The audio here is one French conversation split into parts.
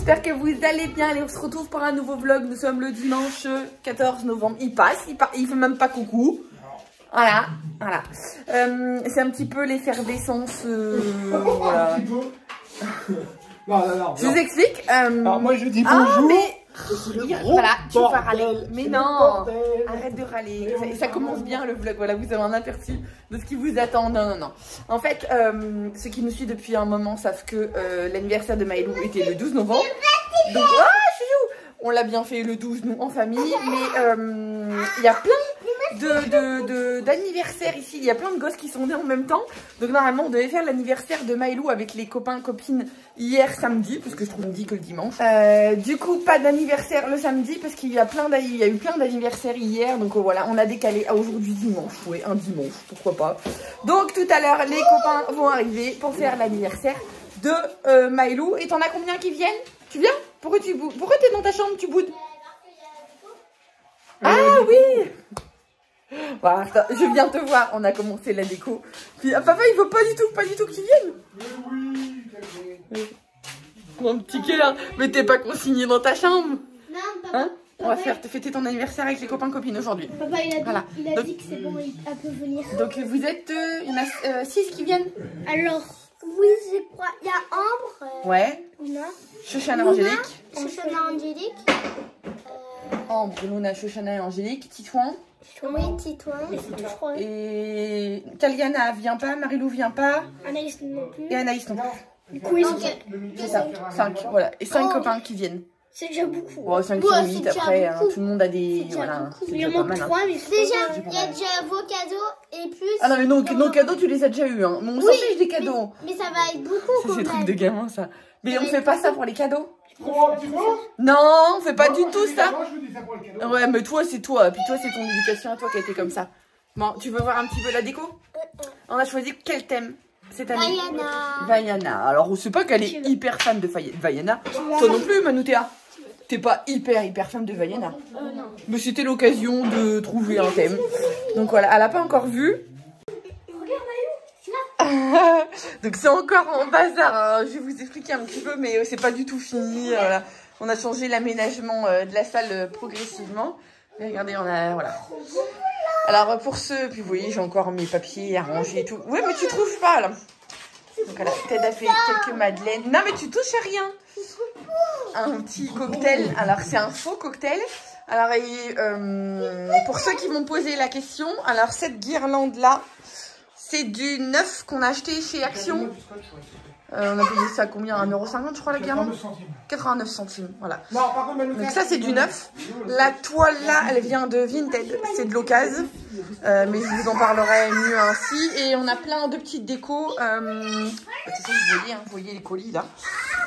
j'espère que vous allez bien. Allez, on se retrouve pour un nouveau vlog. Nous sommes le dimanche 14 novembre. Il passe, il fait même pas coucou. Voilà, voilà. C'est un petit peu l'effervescence. Voilà. Non. Je vous explique. Alors moi je dis bonjour. Voilà, tu vas râler. Mais non, arrête de râler. Ça commence bien le vlog. Voilà, vous avez un aperçu de ce qui vous attend. Non. En fait, ceux qui nous suivent depuis un moment savent que l'anniversaire de Maëlou était le 12 novembre. Donc, on l'a bien fait le 12, nous, en famille. Mais il y a plein d'anniversaires ici. Il y a plein de gosses qui sont nés en même temps. Donc normalement on devait faire l'anniversaire de Maëlou avec les copains copines hier samedi, parce que je trouve dit que le dimanche. Du coup pas d'anniversaire le samedi parce qu'il y a eu plein d'anniversaires hier. Donc voilà, on a décalé à aujourd'hui dimanche. Oui, un dimanche, pourquoi pas. Donc tout à l'heure les copains vont arriver pour faire l'anniversaire de Maëlou. Et t'en as combien qui viennent? Tu viens? Pourquoi t'es dans ta chambre, tu boudes? Ah oui. Voilà, je viens te voir, on a commencé la déco. Puis papa il veut pas du tout que tu viennes. Oui. Mon petit cœur, mais t'es pas consigné dans ta chambre. Non, papa. Hein? On va faire te fêter ton anniversaire avec les copains copines aujourd'hui. Papa il a dit, voilà. il a dit que c'est bon, elle peut venir. Donc vous êtes, il y en a 6 qui viennent. Alors, oui je crois, il y a Ambre. Ouais. Luna. Shoshana, Angélique. Shoshana, Angélique. Ambre, Luna, Shoshana et Angélique. Titouan. Oui, Titouan, je crois. Et Kaliana vient pas, Marilou vient pas. Anaïs non plus. Et Anaïs non plus. Du coup, ils sont... C'est ça, 5, voilà. Et 5 copains qui viennent. C'est déjà beaucoup. Bon, 5 sur 8 après, hein, tout le monde a des... Voilà, il y en manque 3, mais déjà, il y a déjà vos cadeaux et plus... Ah non, mais nos cadeaux, tu les as déjà eu, hein. On s'en fiche des cadeaux. Mais ça va être beaucoup quand C'est des même. trucs de gamin, ça. Mais on fait pas ça pour les cadeaux. Tu vois? Non, on fait pas du tout ça. Moi je vous dis ça pour le cadeau. Ouais, mais toi, c'est toi. Puis toi, c'est ton éducation à toi qui a été comme ça. Bon, tu veux voir un petit peu la déco? On a choisi quel thème cette année? Vaiana. Alors, on sait pas qu'elle est hyper fan de Vaiana. Toi non plus, Manoutéa. T'es pas hyper fan de Vaiana. non. Mais c'était l'occasion de trouver un thème. Donc voilà, elle a pas encore vu. Donc c'est encore en bazar, hein. Je vais vous expliquer un petit peu, mais c'est pas du tout fini. Voilà. On a changé l'aménagement de la salle progressivement. Et regardez, on a voilà. Alors pour ceux, puis vous voyez, j'ai encore mes papiers à ranger et tout. Ouais, mais tu trouves pas là. Donc voilà, Ted a fait quelques madeleines. Non mais tu touches à rien. Un petit cocktail. Alors c'est un faux cocktail. Alors pour ceux qui m'ont posé la question, alors cette guirlande là. C'est du neuf qu'on a acheté chez Action. On a payé ça combien? 1,50 € je crois la guirlande? 89 centimes, voilà. Non, par contre, donc ça c'est du neuf. La toile là, elle vient de Vinted, c'est de l'occasion. Mais je vous en parlerai mieux ainsi. Et on a plein de petites décos. C'est ça que vous voyez les colis là.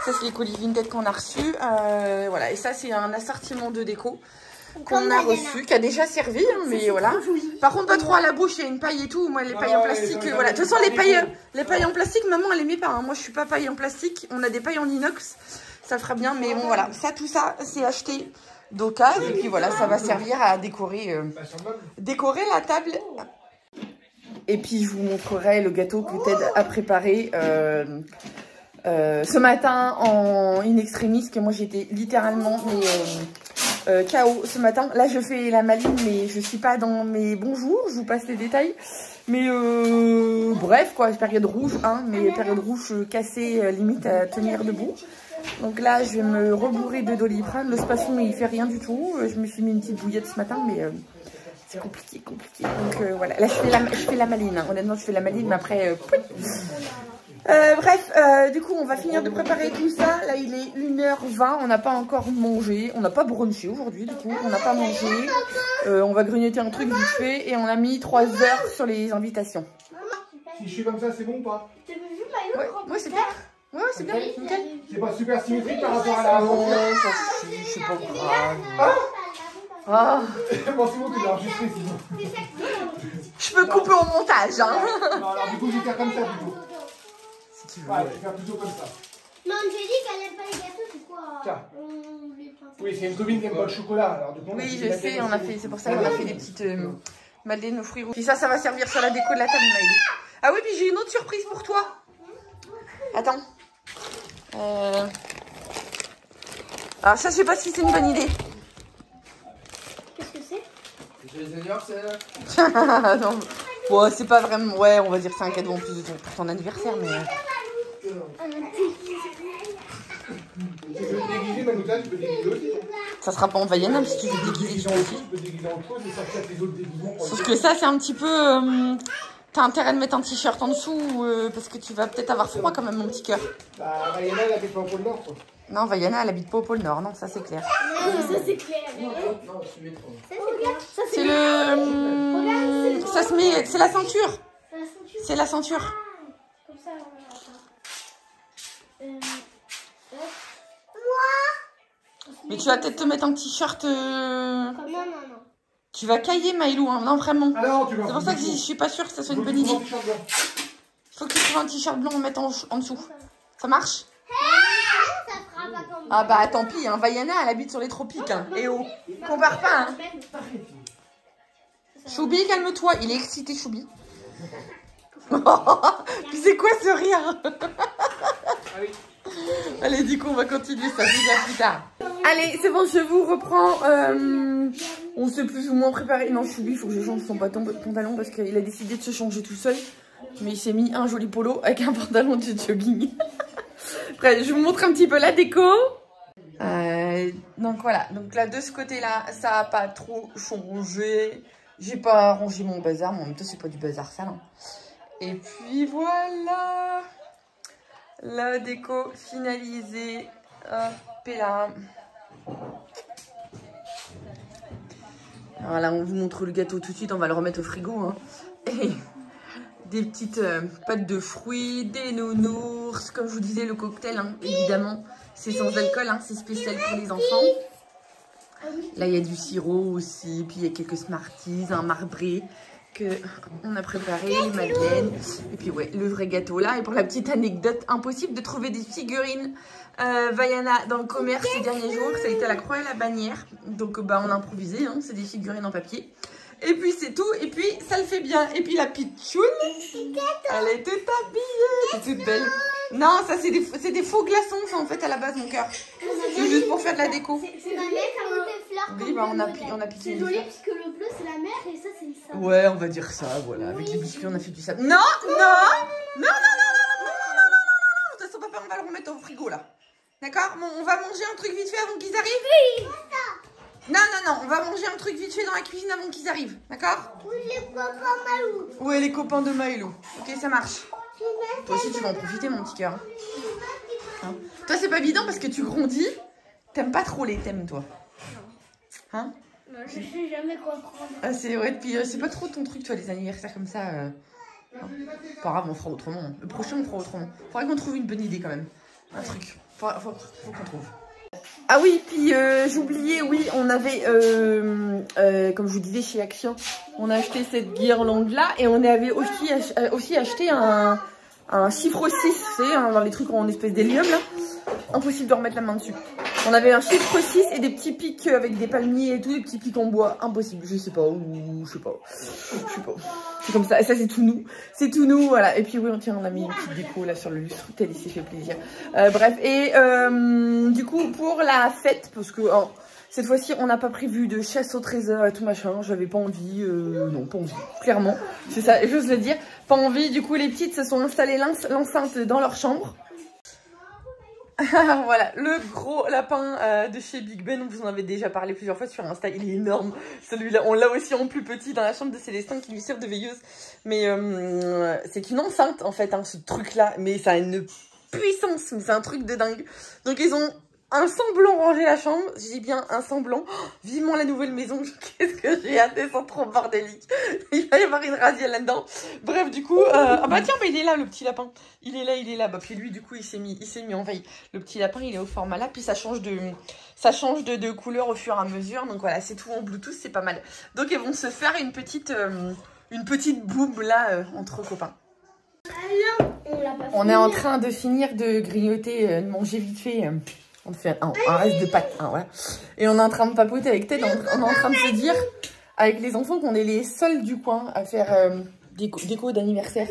Ça c'est les colis Vinted qu'on a reçus. Voilà, et ça c'est un assortiment de déco qu'on a reçu, qui a déjà servi, hein, mais voilà. Par contre, pas trop à la bouche, il y a une paille et tout. Moi, les pailles en plastique, voilà. De toute façon, les pailles en plastique, maman, elle les met pas. Hein. Moi, je suis pas paille en plastique. On a des pailles en inox, ça fera bien. Mais bon, voilà. Ça, tout ça, c'est acheté d'occasion. Et puis voilà, ça va servir à décorer la table. Et puis, je vous montrerai le gâteau que Ted a préparé ce matin en in extremis, que moi, j'étais littéralement... KO ce matin. Là je fais la maline, mais je suis pas dans mes bons jours, je vous passe les détails. Mais bref quoi, période rouge, hein, mais période rouge cassée, limite à tenir debout. Donc là je vais me rebourrer de Doliprane. Le spasson il fait rien du tout. Je me suis mis une petite bouillette ce matin, mais c'est compliqué. Donc voilà, là je fais la maline, hein. Honnêtement je fais la maline, mais après... bref, du coup on va finir de préparer tout ça. Là il est 1h20, on n'a pas encore mangé. On n'a pas brunché aujourd'hui, du coup on n'a pas mangé. On va grignoter un truc vite fait. Et on a mis 3 heures sur les invitations. Si je suis comme ça, c'est bon ou pas? Ouais, c'est bien. Ouais, c'est bien, nickel. C'est pas super symétrique par rapport à la... Non, c'est pas grave. Ah. Bon, c'est bon, tu l'as enregistré sinon. Je peux couper au montage, hein. Non, alors du coup je vais faire comme ça plutôt. Ouais, je vais faire plutôt comme ça. Non, Angélique, elle aime pas les gâteaux, c'est quoi? Tiens. Oui, c'est une copine qui aime pas le chocolat. Alors, du coup, oui, je sais, on a fait, c'est pour ça qu'on a fait des petites madeleines aux fruits rouges. Puis ça va servir sur la déco de la table, Maëlou. Ah oui, puis j'ai une autre surprise pour toi. Attends. Alors ça, je sais pas si c'est une bonne idée. Qu'est-ce que c'est? C'est les anniversaires. Non. Bon, c'est pas vraiment... Ouais, on va dire que c'est un cadeau en plus pour ton anniversaire, mais... Tu veux te déguiser, Manouza, tu peux te déguiser aussi. Ça sera pas en Vaiana, si tu veux te déguiser, tu peux aussi. Tu peux te déguiser en chose et sortir tes autres déguisements. Sauf que ça, c'est un petit peu... T'as intérêt de mettre un t-shirt en dessous, parce que tu vas peut-être avoir froid quand même, mon petit cœur. Bah, Vaiana, elle habite pas au pôle Nord, quoi. Non, Vaiana, elle habite pas au pôle Nord, non, ça c'est clair. Ça c'est clair. Non, je suis métro. C'est le... Ça se met... C'est la ceinture. C'est la ceinture. Comme ça, Mais tu vas peut-être te mettre un t-shirt... Non. Tu vas cailler, Maïlou, hein. Non, vraiment. Alors, tu vas. C'est pour ça que je suis pas sûre que ça soit une bonne idée. Il faut que tu trouves un t-shirt blanc à mettre en dessous. Ça marche? Ça fera pas comme Ah bah tant pis, hein. Vaiana, elle habite sur les tropiques. Hein. Et oh, compare pas. Hein. Choubi, calme-toi. Il est excité, Choubi. Puis c'est quoi ce rire? Allez, du coup, on va continuer ça plus tard. Allez, c'est bon, je vous reprends. On s'est plus ou moins préparé. Non, Choubi, il faut que je change son pantalon parce qu'il a décidé de se changer tout seul. Mais il s'est mis un joli polo avec un pantalon de jogging. Après, je vous montre un petit peu la déco. Donc voilà, donc là de ce côté-là, ça n'a pas trop changé. J'ai pas rangé mon bazar, mais en même temps, c'est pas du bazar sale. Hein. Et puis voilà, la déco finalisée. Hop, et là. Voilà, on vous montre le gâteau tout de suite, on va le remettre au frigo. Hein. Et des petites pâtes de fruits, des nounours, comme je vous disais, le cocktail, hein, évidemment, c'est sans alcool, hein, c'est spécial pour les enfants. Là, il y a du sirop aussi, puis il y a quelques Smarties, un marbré qu'on a préparé, les madeleines, et puis ouais, le vrai gâteau là. Et pour la petite anecdote, impossible de trouver des figurines Vaiana dans le commerce ces derniers jours, ça a été à la croix et la bannière, donc bah on a improvisé, hein, c'est des figurines en papier. Et puis c'est tout, et puis ça le fait bien. Et puis la pitchoune, elle était habillée, c'est toute belle. Non, ça c'est des faux glaçons, ça en fait à la base, mon cœur. C'est juste pour faire de la déco. C'est la mer avec des fleurs. Oui, bah on a piqué C'est les joli fleurs. parce que le bleu c'est la mer et ça c'est le sable. Ouais, on va dire ça, voilà. Avec les biscuits, on a fait du sable. Non, non, non, non, non, non, non, non, non, non. De toute façon, papa, on va le remettre au frigo là. D'accord? Bon, on va manger un truc vite fait avant qu'ils arrivent? Oui. Non, non, non, on va manger un truc vite fait dans la cuisine avant qu'ils arrivent. D'accord? Oui, les copains Malou. Ouais, les copains de Maëlou. Ok, ça marche. Toi aussi, tu vas en profiter, mon petit cœur. Hein? Toi, c'est pas évident parce que tu grandis. T'aimes pas trop les thèmes, toi. Hein? Non, je sais jamais quoi prendre. Ah, c'est ouais, puis c'est pas trop ton truc, toi, les anniversaires comme ça. Hein. Pas grave, on fera autrement. Le prochain, on fera autrement. Faudrait qu'on trouve une bonne idée quand même. Un truc. Faut qu'on trouve. Ah oui, puis j'oubliais, oui, on avait, comme je vous disais, chez Action, on a acheté cette guirlande-là et on avait aussi acheté un chiffre 6, tu sais, hein, dans les trucs en espèce d'hélium, là. Impossible de remettre la main dessus. On avait un chiffre 6 et des petits pics avec des palmiers et tout, des petits pics en bois. Impossible, je sais pas, ou je sais pas. C'est comme ça, et ça c'est tout nous. C'est tout nous, voilà. Et puis oui, on a mis une petite déco là sur le lustre, tel il s'est fait plaisir. Bref, et du coup, pour la fête, parce que cette fois-ci, on n'a pas prévu de chasse au trésor et tout machin. J'avais pas envie, non, pas envie, clairement. C'est ça, j'ose le dire. Pas envie, du coup, les petites se sont installées l'enceinte dans leur chambre. Voilà, le gros lapin de chez Big Ben, on vous en avait déjà parlé plusieurs fois sur Insta, il est énorme. Celui-là, on l'a aussi en plus petit dans la chambre de Célestin qui lui sert de veilleuse. Mais c'est une enceinte en fait, hein, ce truc-là, mais ça a une puissance, c'est un truc de dingue. Donc ils ont un semblant rangé la chambre, je dis bien un semblant. Oh, vivement la nouvelle maison, qu'est-ce que j'ai hâte, elles sont trop bordéliques. Il va y avoir une razzia là-dedans. Bref, du coup, ah bah tiens, bah, il est là le petit lapin. Il est là. Bah puis lui, du coup, il s'est mis en veille. Le petit lapin, il est au format là, puis ça change de couleur au fur et à mesure. Donc voilà, c'est tout en Bluetooth, c'est pas mal. Donc ils vont se faire une petite boum là entre copains. On est en train de finir de grignoter, de manger vite fait. On fait un reste de pâtes, hein, voilà. Et on est en train de papoter avec Ted, on est en train de se dire, avec les enfants, qu'on est les seuls du coin à faire déco d'anniversaire.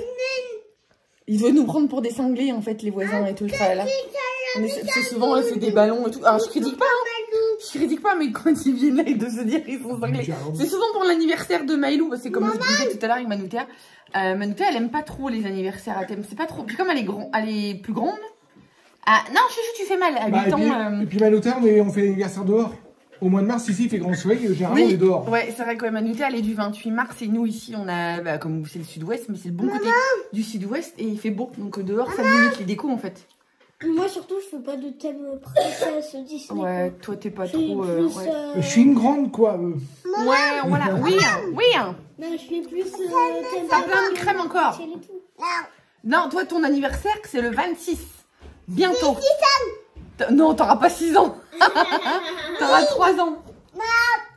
Ils veulent nous prendre pour des cinglés, en fait, les voisins et tout le tralala. C'est souvent, elle fait des ballons et tout. Alors, je critique pas, hein. Je critique pas, mais quand ils viennent là, ils doivent se dire qu'ils sont cinglés. C'est souvent pour l'anniversaire de Maïlou, parce que comme je disais tout à l'heure avec Manoukia, Manoukia, elle aime pas trop les anniversaires à thème. C'est pas trop. Puis comme elle est plus grande. Ah, non, Chouchou, tu fais mal. À 8 ans. Et puis Manoukia, on fait l'anniversaire dehors. Au mois de mars, ici, il fait grand soleil, généralement, on est dehors. Ouais, c'est vrai que Manoukia, elle est du 28 mars, et nous, ici, on a, comme c'est le sud-ouest, mais c'est le bon côté du sud-ouest, et il fait beau. Donc dehors, ça limite les décos, en fait. Moi, surtout, je fais pas de thème princesse Disney. Ouais, toi, t'es pas trop... Je suis une grande, quoi. Ouais, voilà. Oui. Non, je fais plus thème... T'as plein de crème encore. Non, toi, ton anniversaire, c'est le 26. Bientôt. Non, t'auras pas 6 ans. T'auras 3 ans.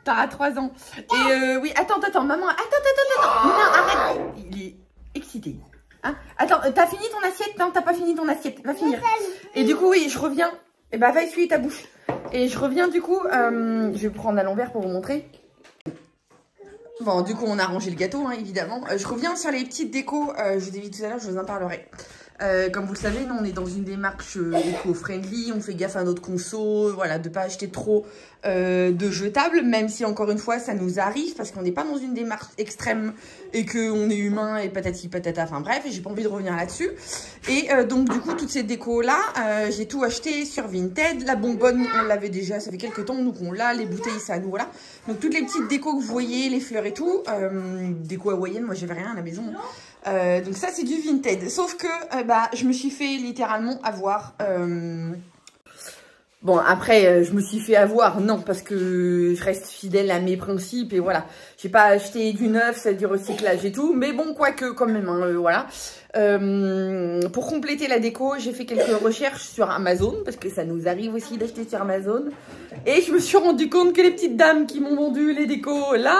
T'auras 3 ans. Et oui, attends, maman. Attends. Non, arrête. Il est excité. Hein, attends, t'as fini ton assiette? Non, t'as pas fini ton assiette. Va finir. Et du coup, oui, je reviens. Et bah, va essuyer ta bouche. Et je reviens, du coup, je vais prendre à l'envers pour vous montrer. Bon, du coup, on a rangé le gâteau, hein, évidemment. Je reviens sur les petites décos. Je vous ai dit tout à l'heure, je vous en parlerai. Comme vous le savez, nous, on est dans une démarche éco-friendly. On fait gaffe à notre conso. Voilà, de pas acheter trop de jetables. Même si, encore une fois, ça nous arrive. Parce qu'on n'est pas dans une démarche extrême. Et qu'on est humain et patati patata. Enfin bref, j'ai pas envie de revenir là-dessus. Et donc, du coup, toutes ces décos-là, j'ai tout acheté sur Vinted. La bonbonne, on l'avait déjà, ça fait quelques temps. Donc, on l'a. Les bouteilles, ça à nous, voilà. Donc, toutes les petites décos que vous voyez, les fleurs et tout. Déco hawaïenne, moi, j'avais rien à la maison. Donc ça c'est du Vinted, sauf que je me suis fait littéralement avoir. Bon après je me suis fait avoir, non, parce que je reste fidèle à mes principes et voilà. J'ai pas acheté du neuf, c'est du recyclage et tout, mais bon quoique quand même, hein, voilà. Pour compléter la déco, j'ai fait quelques recherches sur Amazon, parce que ça nous arrive aussi d'acheter sur Amazon. Et je me suis rendu compte que les petites dames qui m'ont vendu les décos là,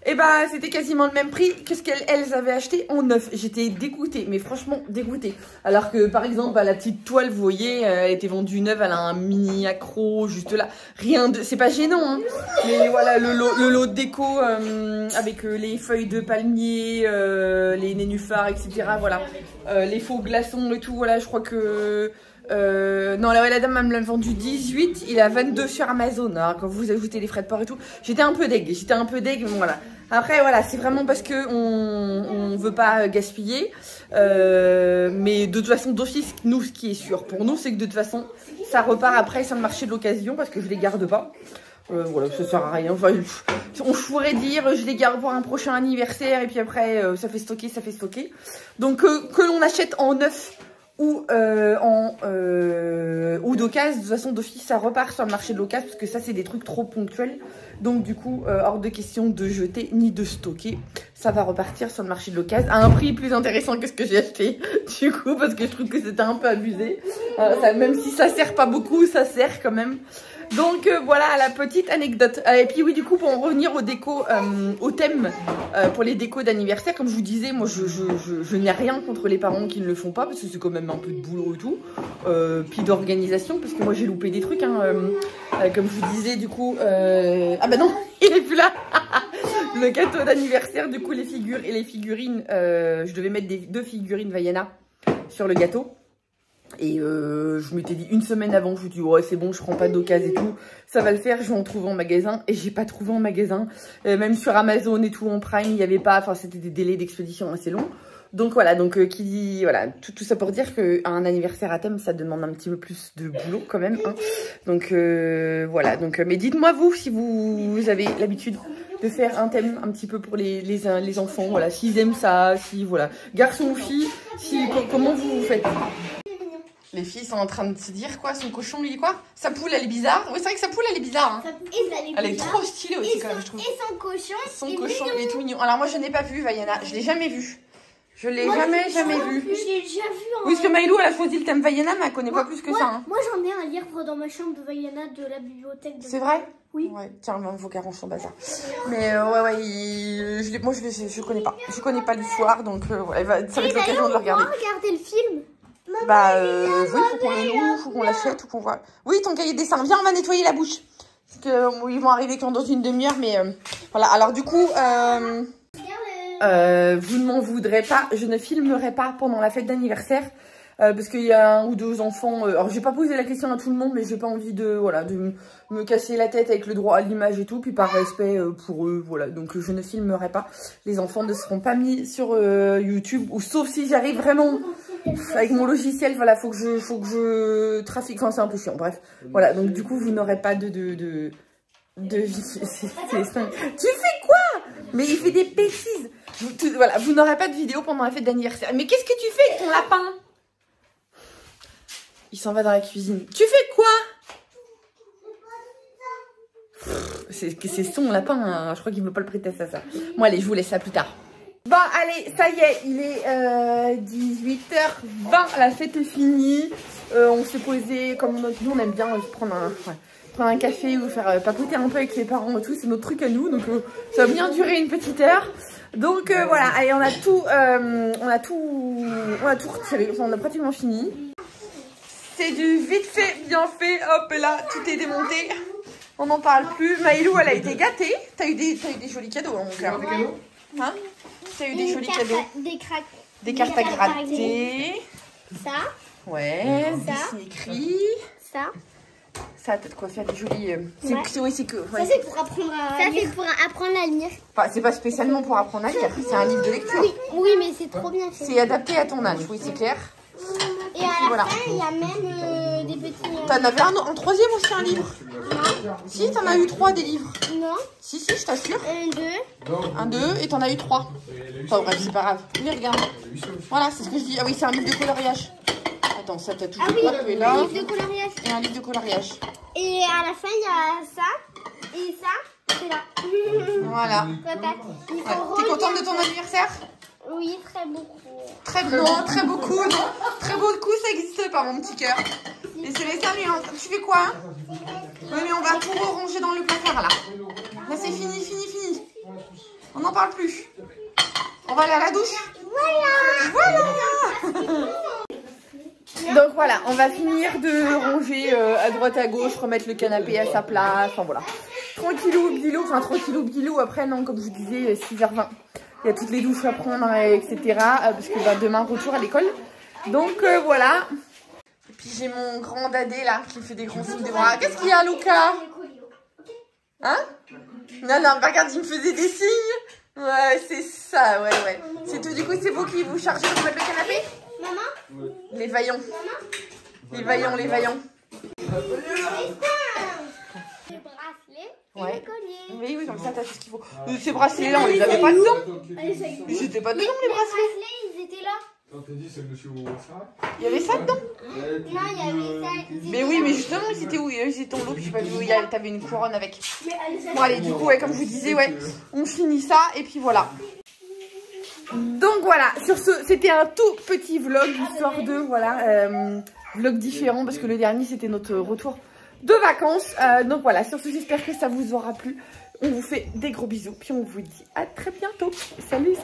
et c'était quasiment le même prix que ce qu'elles avaient acheté en neuf. J'étais dégoûtée, mais franchement dégoûtée. Alors que par exemple, la petite toile, vous voyez, elle était vendue neuve, elle a un mini accro juste là. Rien de... C'est pas gênant, hein. Mais voilà, le lot de déco avec les feuilles de palmier, les nénuphars, etc. Voilà. Les faux glaçons et tout, voilà, je crois que... non, la dame me l'a vendu 18, il a 22 sur Amazon. Alors quand vous ajoutez les frais de port et tout, j'étais un peu deg, mais voilà. Après voilà, c'est vraiment parce que on veut pas gaspiller, mais de toute façon d'office, nous ce qui est sûr pour nous, c'est que de toute façon ça repart après sur le marché de l'occasion parce que je les garde pas. Voilà, ça sert à rien. Enfin, on pourrait dire je les garde pour un prochain anniversaire et puis après ça fait stocker. Donc que l'on achète en neuf ou d'occasion, de toute façon d'office ça repart sur le marché de l'occasion parce que ça c'est des trucs trop ponctuels, donc du coup hors de question de jeter ni de stocker, ça va repartir sur le marché de l'occasion à un prix plus intéressant que ce que j'ai acheté du coup, parce que je trouve que c'était un peu abusé, même si ça sert pas beaucoup, ça sert quand même. Donc voilà la petite anecdote. Et puis oui, du coup pour en revenir aux décos, au thème pour les décos d'anniversaire, comme je vous disais, moi je n'ai rien contre les parents qui ne le font pas parce que c'est quand même un peu de boulot et tout, puis d'organisation parce que moi j'ai loupé des trucs, hein, comme je vous disais du coup. Ah bah non, il est plus là. Le gâteau d'anniversaire, du coup les figures et les figurines, je devais mettre deux figurines Vaiana sur le gâteau. Et je m'étais dit une semaine avant, je me dis ouais c'est bon, je prends pas d'occasion et tout, ça va le faire, je vais en trouver en magasin. Et j'ai pas trouvé en magasin, même sur Amazon et tout en Prime il y avait pas, enfin c'était des délais d'expédition assez longs. Donc voilà, donc qui dit, voilà, tout ça pour dire qu'un anniversaire à thème ça demande un petit peu plus de boulot quand même, hein. Donc voilà, donc mais dites-moi vous si vous avez l'habitude de faire un thème un petit peu pour les enfants, voilà, s'ils aiment ça, si voilà, garçon ou fille, comment vous faites. Les filles sont en train de se dire quoi, son cochon lui dit quoi? Sa poule elle est bizarre. Oui c'est vrai que sa poule elle est bizarre, hein. Elle est trop stylée aussi quand même je trouve. Et son cochon. Il est tout mignon. Alors moi je n'ai pas vu Vaiana, je l'ai jamais vu. Je l'ai jamais vu. Je l'ai déjà vu. Oui parce que Maïlou elle a choisi le thème Vaiana mais elle connaît pas plus que ça, hein. Moi j'en ai un livre dans ma chambre de Vaiana de la bibliothèque. C'est vrai? Oui. Ouais, tiens, il faut qu'elle range son bazar. Mais moi je connais pas. Je connais pas l'histoire donc ça va être l'occasion de le regarder. On va regarder le film. Oui, faut qu'on le loue, faut qu'on l'achète ou qu'on voit. Oui, ton cahier de dessin. Viens, on va nettoyer la bouche. Parce que ils vont arriver quand dans une demi-heure, mais voilà. Alors du coup, vous ne m'en voudrez pas. Je ne filmerai pas pendant la fête d'anniversaire. parce qu'il y a 1 ou 2 enfants. Alors j'ai pas posé la question à tout le monde, mais j'ai pas envie de me casser la tête avec le droit à l'image et tout, puis par respect pour eux, voilà. Donc je ne filmerai pas. Les enfants ne seront pas mis sur YouTube, ou sauf si j'arrive vraiment avec mon logiciel. Voilà, faut que je trafique. Enfin c'est un peu chiant. Bref, voilà. Donc du coup vous n'aurez pas de tu fais quoi? Mais il fait des bêtises. Voilà, vous n'aurez pas de vidéo pendant la fête d'anniversaire. Mais qu'est-ce que tu fais avec ton lapin? Il s'en va dans la cuisine. Tu fais quoi? C'est son lapin, hein. Je crois qu'il ne veut pas le prêter à ça. Bon allez, je vous laisse ça plus tard. Bon allez, ça y est, il est 18h20, la fête est finie. On s'est posé, comme nous on aime bien prendre un café ou faire papoter un peu avec les parents et tout, c'est notre truc à nous, donc ça va bien durer une petite heure. Donc voilà, allez, on a tout retiré, enfin, on a pratiquement fini. C'est du vite fait, bien fait, hop là, tout est démonté. On n'en parle plus. Maïlou, elle a été gâtée. T'as eu des jolis cadeaux, hein, mon cœur. Des cadeaux, hein? T'as eu des jolis cadeaux. Des cartes à gratter. Ça. Ouais, Disney écrit. Ça. Ça, t'as de quoi faire des jolis. Ouais. C'est que. Ouais. Ça, c'est pour apprendre à lire. Ça, c'est pour apprendre à lire. Enfin, c'est pas spécialement pour apprendre à lire. C'est un livre de lecture. Oui, mais c'est trop bien fait. C'est adapté à ton âge, oui, c'est clair. Et à la fin, il y a même des petits... T'en avais un en 3e aussi, un livre? Non. Si, t'en as eu 3 des livres. Non. Si, je t'assure. 1, 2. 1, 2, et t'en as eu 3. Enfin bref, c'est pas grave. Oui, regarde. Voilà, c'est ce que je dis. Ah oui, c'est un livre de coloriage. Attends, ça t'as tout coupé là. Un livre de coloriage. Et un livre de coloriage. Et à la fin, il y a ça. Et ça, c'est là. Voilà. Ouais. T'es contente de ton anniversaire? Oui, très beaucoup. Très beaucoup, non. Très beaucoup, ça n'existe pas, mon petit cœur. Et c'est les amis, tu fais quoi? Oui, mais on va tout ranger dans le placard, là. Là, c'est fini. On n'en parle plus. On va aller à la douche. Voilà. Donc voilà, on va finir de ranger à droite à gauche, remettre le canapé à sa place, enfin voilà. Tranquillou bilou, après non, comme je vous disais, 6h20. Il y a toutes les douches à prendre, etc. Parce que demain, retour à l'école. Donc voilà. Et puis j'ai mon grand dadé là, qui fait des grands signes de bras. Qu'est-ce qu'il y a, Luca? Hein? Non, regarde, il me faisait des signes. Ouais, c'est ça, ouais. C'est tout, du coup, c'est vous qui vous chargez de remettre le canapé? Maman? Les vaillants. Les vaillants. Les bracelets et Ouais. les colliers. Oui, comme ça, t'as tout ce qu'il faut. Ces bracelets-là, on les avait pas dedans. Ils étaient pas dedans, les bracelets. Ils étaient là. T'as dit, c'est le monsieur ça? Il y avait ça dedans? Non, il y avait ça. Mais oui, mais justement, ils étaient où? Ils étaient en lot, je sais pas où t'avais une couronne avec. Bon, allez, du coup, ouais, comme je vous disais, ouais, on finit ça, et puis voilà. Donc voilà, sur ce, c'était un tout petit vlog, histoire de, voilà, vlog différent, parce que le dernier, c'était notre retour de vacances. Donc voilà, sur ce, j'espère que ça vous aura plu. On vous fait des gros bisous, puis on vous dit à très bientôt. Salut!